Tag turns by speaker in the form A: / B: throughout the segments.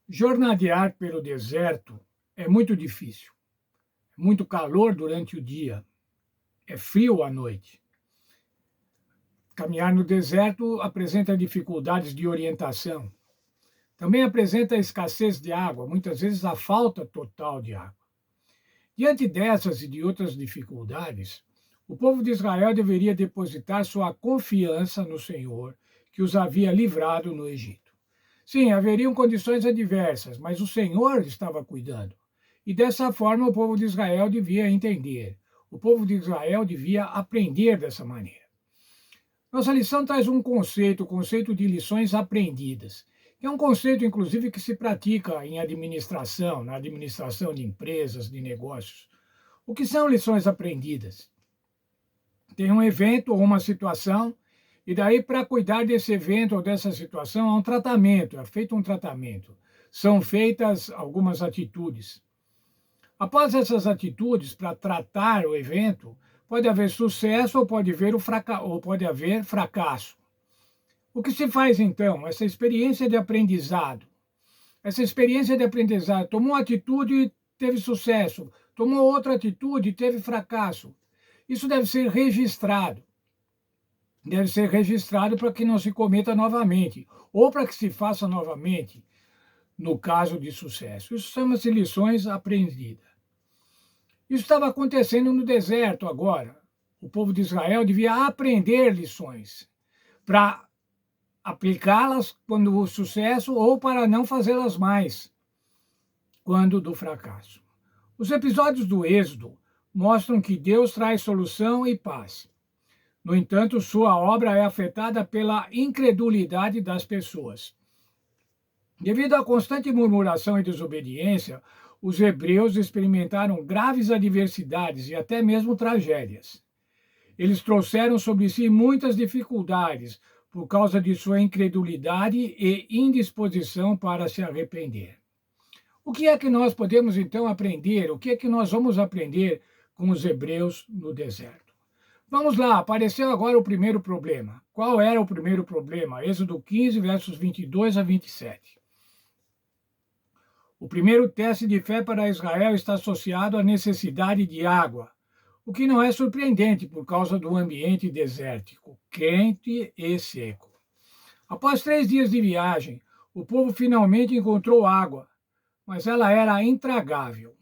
A: Jornadear pelo deserto é muito difícil. Muito calor durante o dia, é frio à noite. Caminhar no deserto apresenta dificuldades de orientação. Também apresenta a escassez de água, muitas vezes a falta total de água. Diante dessas e de outras dificuldades, o povo de Israel deveria depositar sua confiança no Senhor, que os havia livrado no Egito. Sim, haveriam condições adversas, mas o Senhor estava cuidando. E dessa forma o povo de Israel devia entender. O povo de Israel devia aprender dessa maneira. Nossa lição traz um conceito, o conceito de lições aprendidas, que é um conceito, inclusive, que se pratica em administração, na administração de empresas, de negócios. O que são lições aprendidas? Tem um evento ou uma situação, e daí, para cuidar desse evento ou dessa situação, há um tratamento, é feito um tratamento. São feitas algumas atitudes. Após essas atitudes, para tratar o evento, pode haver sucesso ou pode haver fracasso. O que se faz então? Essa experiência de aprendizado. Essa experiência de aprendizado tomou atitude e teve sucesso, tomou outra atitude e teve fracasso. Isso deve ser registrado. Deve ser registrado para que não se cometa novamente, ou para que se faça novamente, no caso de sucesso. Isso chama-se lições aprendidas. Isso estava acontecendo no deserto agora. O povo de Israel devia aprender lições para aplicá-las quando o sucesso ou para não fazê-las mais quando do fracasso. Os episódios do Êxodo mostram que Deus traz solução e paz. No entanto, sua obra é afetada pela incredulidade das pessoas. Devido à constante murmuração e desobediência, os hebreus experimentaram graves adversidades e até mesmo tragédias. Eles trouxeram sobre si muitas dificuldades por causa de sua incredulidade e indisposição para se arrepender. O que é que nós podemos então aprender? O que é que nós vamos aprender com os hebreus no deserto? Vamos lá, apareceu agora o primeiro problema. Qual era o primeiro problema? Êxodo 15, versos 22 a 27. O primeiro teste de fé para Israel está associado à necessidade de água, o que não é surpreendente por causa do ambiente desértico, quente e seco. Após 3 dias de viagem, o povo finalmente encontrou água, mas ela era intragável.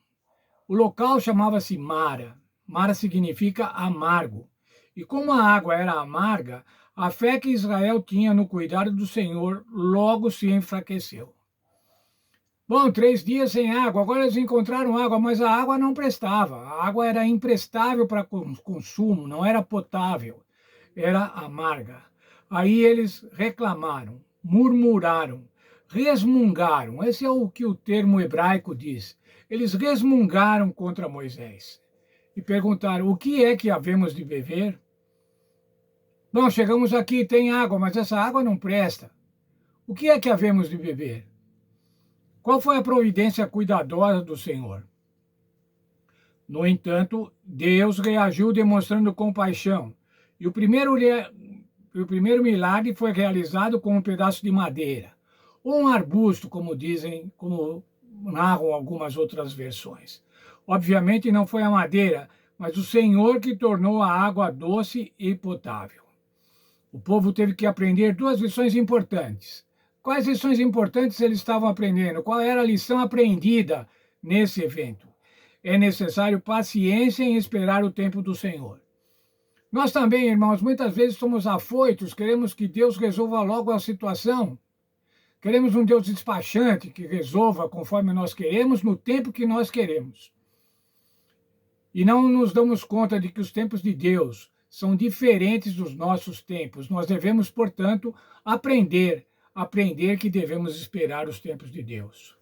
A: O local chamava-se Mara. Mara significa amargo. E como a água era amarga, a fé que Israel tinha no cuidado do Senhor logo se enfraqueceu. Bom, 3 dias sem água, agora eles encontraram água, mas a água não prestava. A água era imprestável para consumo, não era potável, era amarga. Aí eles reclamaram, murmuraram, resmungaram. Esse é o que o termo hebraico diz. Eles resmungaram contra Moisés e perguntaram: o que é que havemos de beber? Bom, chegamos aqui, tem água, mas essa água não presta. O que é que havemos de beber? Qual foi a providência cuidadosa do Senhor? No entanto, Deus reagiu demonstrando compaixão. E o primeiro milagre foi realizado com um pedaço de madeira, ou um arbusto, como dizem, como narram algumas outras versões. Obviamente não foi a madeira, mas o Senhor que tornou a água doce e potável. O povo teve que aprender 2 lições importantes. Quais lições importantes eles estavam aprendendo? Qual era a lição aprendida nesse evento? É necessário paciência em esperar o tempo do Senhor. Nós também, irmãos, muitas vezes somos afoitos, queremos que Deus resolva logo a situação. Queremos um Deus despachante que resolva conforme nós queremos, no tempo que nós queremos. E não nos damos conta de que os tempos de Deus são diferentes dos nossos tempos. Nós devemos, portanto, aprender que devemos esperar os tempos de Deus.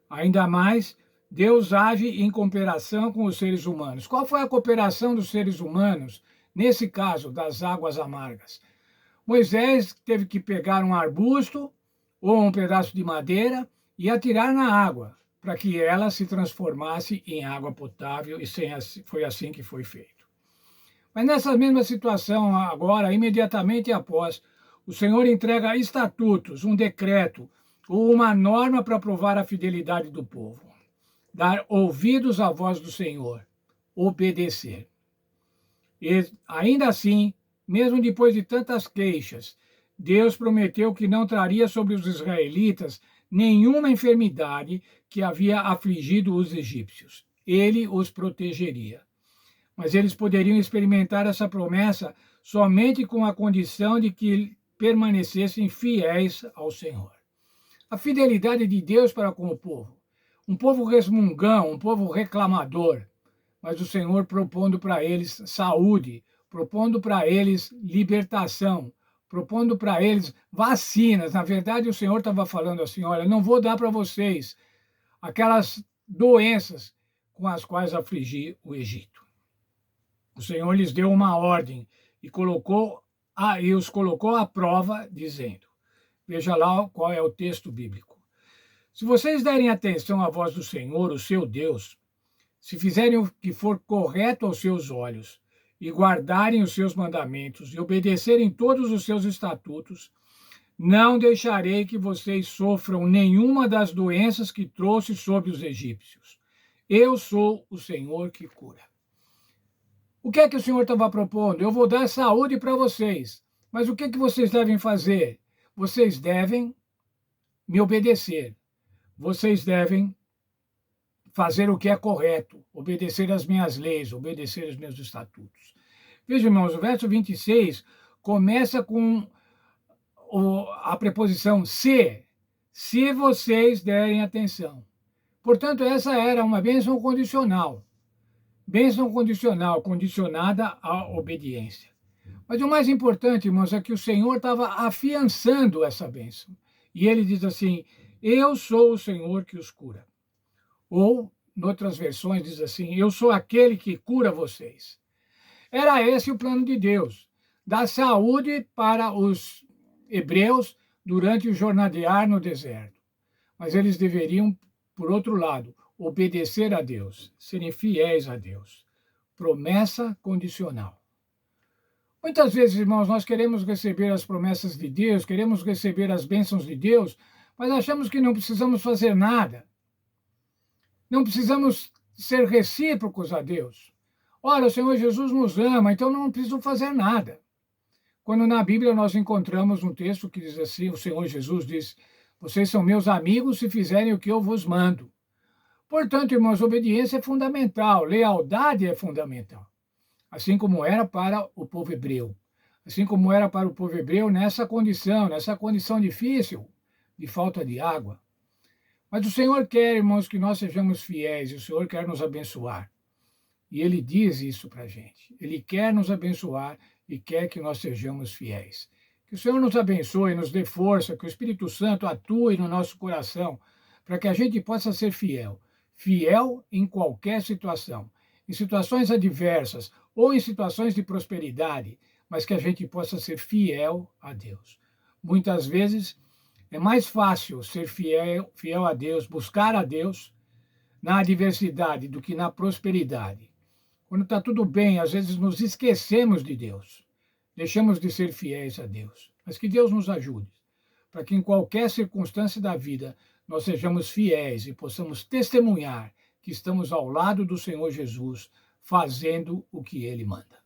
A: Ainda mais, Deus age em cooperação com os seres humanos. Qual foi a cooperação dos seres humanos, nesse caso, das águas amargas? Moisés teve que pegar um arbusto ou um pedaço de madeira e atirar na água, para que ela se transformasse em água potável, e foi assim que foi feito. Mas nessa mesma situação, agora, imediatamente após, o Senhor entrega estatutos, um decreto, ou uma norma para provar a fidelidade do povo. Dar ouvidos à voz do Senhor, obedecer. E, ainda assim, mesmo depois de tantas queixas, Deus prometeu que não traria sobre os israelitas nenhuma enfermidade que havia afligido os egípcios. Ele os protegeria. Mas eles poderiam experimentar essa promessa somente com a condição de que permanecessem fiéis ao Senhor. A fidelidade de Deus para com o povo. Um povo resmungão, um povo reclamador, mas o Senhor propondo para eles saúde, propondo para eles libertação, propondo para eles vacinas. Na verdade, o Senhor estava falando assim: olha, não vou dar para vocês aquelas doenças com as quais afligi o Egito. O Senhor lhes deu uma ordem e os colocou à prova, dizendo: veja lá qual é o texto bíblico. Se vocês derem atenção à voz do Senhor, o seu Deus, se fizerem o que for correto aos seus olhos, e guardarem os seus mandamentos, e obedecerem todos os seus estatutos, não deixarei que vocês sofram nenhuma das doenças que trouxe sobre os egípcios. Eu sou o Senhor que cura. O que é que o Senhor estava propondo? Eu vou dar saúde para vocês. Mas o que é que vocês devem fazer? Vocês devem me obedecer. Vocês devem fazer o que é correto, obedecer às minhas leis, obedecer aos meus estatutos. Veja, irmãos, o verso 26 começa com a preposição se vocês derem atenção. Portanto, essa era uma bênção condicional. Bênção condicional, condicionada à obediência. Mas o mais importante, irmãos, é que o Senhor estava afiançando essa bênção. E ele diz assim: eu sou o Senhor que os cura. Ou, em outras versões, diz assim: eu sou aquele que cura vocês. Era esse o plano de Deus, dar saúde para os hebreus durante o jornadear no deserto. Mas eles deveriam, por outro lado, obedecer a Deus, serem fiéis a Deus. Promessa condicional. Muitas vezes, irmãos, nós queremos receber as promessas de Deus, queremos receber as bênçãos de Deus, mas achamos que não precisamos fazer nada. Não precisamos ser recíprocos a Deus. Olha, o Senhor Jesus nos ama, então não preciso fazer nada. Quando na Bíblia nós encontramos um texto que diz assim, o Senhor Jesus diz: vocês são meus amigos se fizerem o que eu vos mando. Portanto, irmãos, obediência é fundamental, lealdade é fundamental. Assim como era para o povo hebreu. Assim como era para o povo hebreu nessa condição difícil, de falta de água. Mas o Senhor quer, irmãos, que nós sejamos fiéis, e o Senhor quer nos abençoar. E Ele diz isso para a gente. Ele quer nos abençoar e quer que nós sejamos fiéis. Que o Senhor nos abençoe, nos dê força, que o Espírito Santo atue no nosso coração, para que a gente possa ser fiel. Fiel em qualquer situação. Em situações adversas ou em situações de prosperidade, mas que a gente possa ser fiel a Deus. Muitas vezes é mais fácil ser fiel a Deus, buscar a Deus na adversidade do que na prosperidade. Quando está tudo bem, às vezes nos esquecemos de Deus. Deixamos de ser fiéis a Deus. Mas que Deus nos ajude, para que em qualquer circunstância da vida nós sejamos fiéis e possamos testemunhar que estamos ao lado do Senhor Jesus, fazendo o que Ele manda.